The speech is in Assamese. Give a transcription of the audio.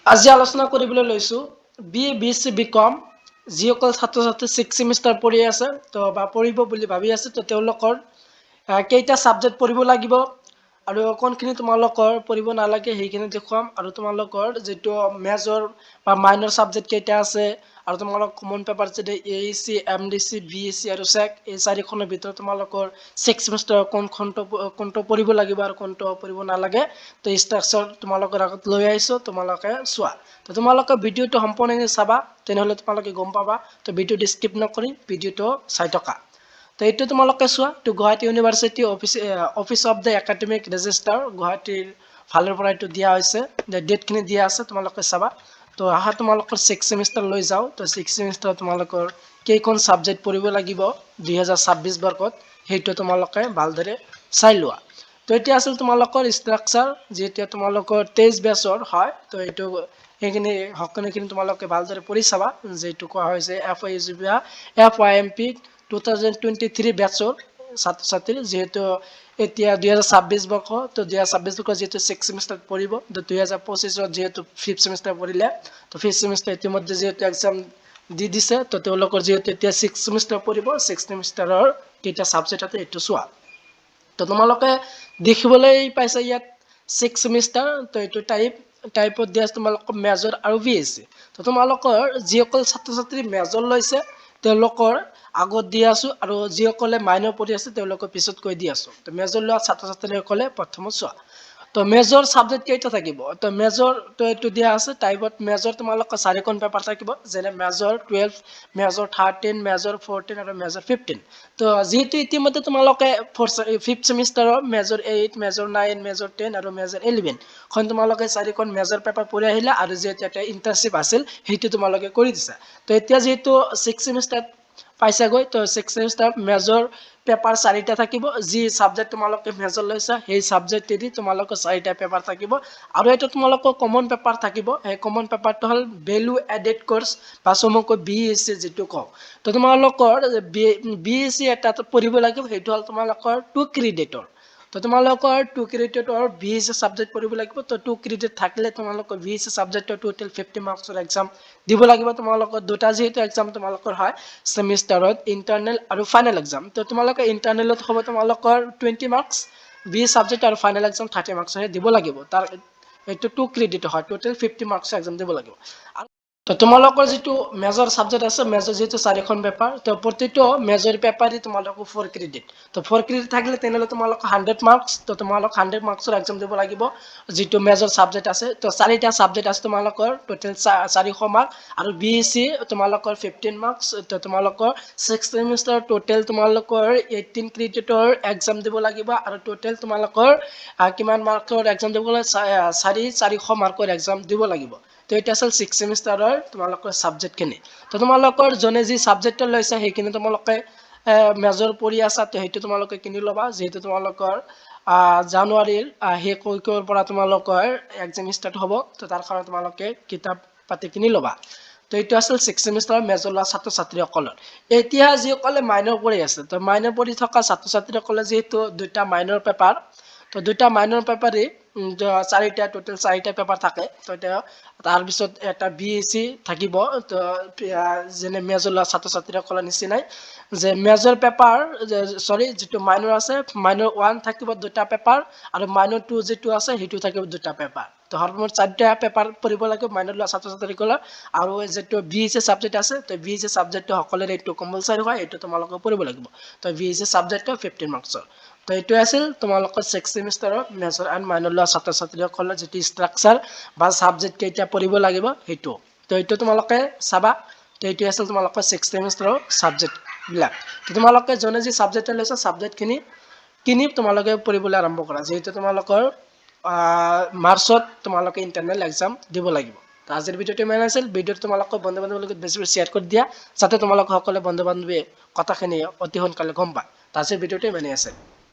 আজি আলোচনা কৰিবলৈ লৈছো BC BCom যিসকল ছাত্ৰ ছাত্ৰী 6 সেমিষ্টাৰ পঢ়ি আছে তো বা পঢ়িব বুলি ভাবি আছে তো তেওঁলোকৰ কেইটা সাবজেক্ট পঢ়িব লাগিব আৰু কোনখিনি তোমালোকৰ পঢ়িব নালাগে সেইখিনি দেখুৱাম আৰু তোমালোকৰ যেটো মেজৰ বা মাইনৰ সাবজেক্ট কেইটা আছে আৰু তোমালোক কমন পেপাৰ যেটো AEC MDC BEC আৰু SEC এই চাৰিখনৰ ভিতৰত তোমালোকৰ 6 সেমিষ্টাৰ কোনটো পঢ়িব লাগিব আৰু কোনটো পঢ়িব নালাগে তো ষ্ট্ৰাকচাৰ তোমালোকৰ আগত লৈ আহিছো তোমালোকে চোৱা তো তোমালোকে ভিডিওটো সম্পূৰ্ণভাৱে চাবা তেনেহলে তোমালোকে গম পাবা তো ভিডিওটো স্কিপ নকৰি ভিডিওটো চাই থকা তো এইটো তোমালোকে চোৱা তো Guwahati university office of the academic register গুৱাহাটীৰ ফালৰ পৰা এইটো দিয়া হৈছে ডেটখিনি দিয়া আছে তোমালোকে চাবা তো আহা তোমালোকৰ 6 সেমিষ্টাৰ লৈ যাও তো 6 সেমিষ্টাৰ তোমালোকৰ কেইখন সাবজেক্ট পঢ়িব লাগিব 2026 বৰ্ষত হেইটো তোমালোকে ভালদৰে চাই লোৱা তো এতিয়া আছিল তোমালোকৰ ষ্ট্ৰাকচাৰ যেতিয়া তোমালোকৰ 23 বেচৰ হয় তো এইটো এইখিনি হকনিখিনি তোমালোকে ভালদৰে পঢ়ি চাবা যেটো কোৱা হৈছে FYMP 2023 বেচৰ ছাত্ৰ ছাত্ৰী যেহেতু এতিয়া 2026 বৰ্ষ তো 2026 বৰ্ষ যেটো 6 সেমিষ্টাৰ পঢ়িব তো 2025 ত যেটো 5th সেমিষ্টাৰ পঢ়িলে তো 5th সেমিষ্টাৰ ইতিমধ্যে যেটো এক্সাম দি দিছে তো তেওঁলোকৰ যেটো এতিয়া 6 সেমিষ্টাৰ পঢ়িব 6 সেমিষ্টাৰৰ কেইটা সাবজেক্ট আছে এটো চোৱা তো তোমালোকে দেখিবলৈ পাইছে ইয়াত 6 সেমিষ্টাৰ তো এটো টাইপত দিয়া তোমালোকৰ মেজৰ আৰু BSc তো তোমালোকৰ যিসকল ছাত্ৰ ছাত্ৰী মেজৰ লৈছে তেওঁলোকৰ আগত দি আছো আৰু যিসকলে মাইনৰ পঢ়ি আছে তেওঁলোকৰ পিছত কৈ দি আছো তো মেজৰ লোৱা ছাত্ৰ ছাত্ৰীসকলে প্ৰথমত চোৱা তো মেজৰ সাবজেক্ট কেইটা থাকিব তো মেজৰ তো এটো দিয়া আছে টাইপত মেজৰ তোমালোকৰ চাৰিখন পেপাৰ থাকিব যেনে মেজৰ 12 মেজৰ 13 মেজৰ 14 আৰু মেজৰ 15 তো যেহেতু ইতিমধ্যে তোমালোকে 5th সেমিষ্টাৰৰ মেজৰ 8 মেজৰ 9 মেজৰ 10 আৰু মেজৰ 11 খন তোমালোকে চাৰিখন মেজৰ পেপাৰ পঢ়ি আহিলা আৰু যেটো এটা ইন্টাৰ্নশিপ আছিল হেইটো তোমালোকে কৰি দিছা তো এতিয়া যেটো 6 সেমিষ্টাৰ পাইছা গৈ তো 6 সেমিষ্টাৰ মেজৰ পেপাৰ 4টা থাকিব যি সাবজেক্ট তোমালোকে মেজৰ লৈছা সেই সাবজেক্ট এদি তোমালোকৰ 4টা পেপাৰ থাকিব আৰু এটা তোমালোকৰ কমন পেপাৰ থাকিব এই কমন পেপাৰটো হল ভ্যালু এডেড কোৰ্স বা সমগ্ৰ BSc যেটো কও তো তোমালোকৰ BSc এটা পঢ়িব লাগিব হেইটো হল তোমালোকৰ 2 ক্ৰেডিটৰ তো তোমালোকৰ 2 ক্ৰেডিটৰ BSc সাবজেক্ট পঢ়িব লাগিব তো 2 ক্ৰেডিট থাকিলে তোমালোকৰ BSc সাবজেক্টৰ টোটাল 50 মাৰ্কসৰ এক্সাম দিব লাগিব তোমালোকৰ দুটা যেটো এক্সাম তোমালোকৰ হয় সেমিষ্টাৰত ইন্টাৰনেল আৰু ফাইনেল এক্সাম তো তোমালোকে ইন্টাৰনেলত হ'ব তোমালোকৰ 20 মাৰ্কস BSc সাবজেক্ট আৰু ফাইনেল এক্সাম 30 মাৰ্কসৰ দিব লাগিব তাৰ এটো 2 ক্ৰেডিট হয় টোটাল 50 মাৰ্কসৰ এক্সাম দিব লাগিব তো তোমালোকৰ যেটো মেজৰ সাবজেক্ট আছে মেজৰ যেটো চাৰিখন পেপাৰ তো প্ৰতিটো মেজৰ পেপাৰই তোমালোকৰ 4 ক্ৰেডিট তো 4 ক্ৰেডিট থাকিলে তেনেহলে তোমালোকৰ 100 মাৰ্কস তো তোমালোক 100 মাৰ্কসৰ এক্সাম দিব লাগিব যেটো মেজৰ সাবজেক্ট আছে তো চাৰিটা সাবজেক্ট আছে তোমালোকৰ টোটাল 400 মাৰ্ক আৰু BSc তোমালোকৰ 15 মাৰ্কস তো তোমালোকৰ 6 সেমিষ্টাৰ টোটাল তোমালোকৰ 18 ক্ৰেডিটৰ এক্সাম দিব লাগিব আৰু টোটাল তোমালোকৰ কিমান মাৰ্কৰ এক্সাম দিব লাগিব 400 মাৰ্কৰ এক্সাম দিব লাগিব তো এটা আছে 6 সেমিষ্টাৰৰ তোমালোকৰ সাবজেক্ট খিনি তো তোমালোকৰ জনে যি সাবজেক্ট লৈছে সেইখিনি তোমালোকে মেজৰ পঢ়ি আছা তো হেইটো তোমালোকে কিনি লবা যেহেতু তোমালোকৰ জানুৱাৰীৰ হেকৰ পৰা তোমালোকৰ এক্সাম স্টাৰ্ট হ'ব তো তাৰ কাৰণে তোমালোকে কিতাপ পাতি কিনি লবা তো এইটো আছিল 6 সেমিষ্টাৰ মেজৰ লোৱা ছাত্ৰ ছাত্ৰীসকলৰ এতিয়া যিসকলে মাইনৰ পঢ়ি আছে তো মাইনৰ পঢ়ি থকা ছাত্ৰ ছাত্ৰীসকলে যেহেতু দুটা মাইনৰ পেপাৰ তো দুটা মাইনৰ পেপাৰে চাৰিটা টোটাল 4টা পেপাৰ থাকে তো তাৰ পিছত এটা BSc থাকিব তো যেনে মেজৰ লোৱা ছাত্ৰ ছাত্ৰীসকলৰ নিচিনাই যে মেজৰ পেপাৰ সৰি যেটো মাইনৰ আছে মাইনৰ 1 থাকিব দুটা পেপাৰ আৰু মাইনৰ 2 যেটো আছে হেতু থাকিব দুটা পেপাৰ তো হৰমোট 4টা পেপাৰ পঢ়িব লাগিব মাইনৰ লোৱা ছাত্ৰ ছাত্ৰীসকলৰ আৰু যেটো BSc সাবজেক্ট আছে তো BSc সাবজেক্ট সকলোৰে এটো কম্পালসৰি হয় এটো তোমালোকে পঢ়িব লাগিব তো BSc সাবজেক্ট 15 মাৰ্কসৰ তো এটো আছিল তোমালোকৰ 6 সেমিষ্টাৰৰ মেজৰ এন্ড মাইনৰ লোৱা ছাত্ৰ ছাত্ৰীসকলৰ যেটো ষ্ট্ৰাকচাৰ বা সাবজেক্ট কেইটা পঢ়িব লাগিব হেতু তো এটো তোমালোকে চাবা তো এটো আছিল তোমালোকৰ 6 সেমিষ্টাৰৰ সাবজেক্ট বিলাক তো তোমালোকে জনে যি সাবজেক্ট লৈছে সাবজেক্ট কিনি তোমালোকে পঢ়িবলৈ আৰম্ভ কৰা যেহেতু তোমালোকৰ মাৰ্চত তোমালোকে ইন্টাৰনেল এক্সাম দিব লাগিব তো আজিৰ ভিডিওটো ইমান আছিল ভিডিওটো তোমালোকৰ বন্ধু বান্ধৱীৰ লগত বেছি শেয়াৰ কৰি দিয়া যাতে তোমালোক সকলো বন্ধু বান্ধৱীয়ে কথাখিনি অতি সোনকালে গম পায় তো আজিৰ ভিডিওটো ইমানেই আছিল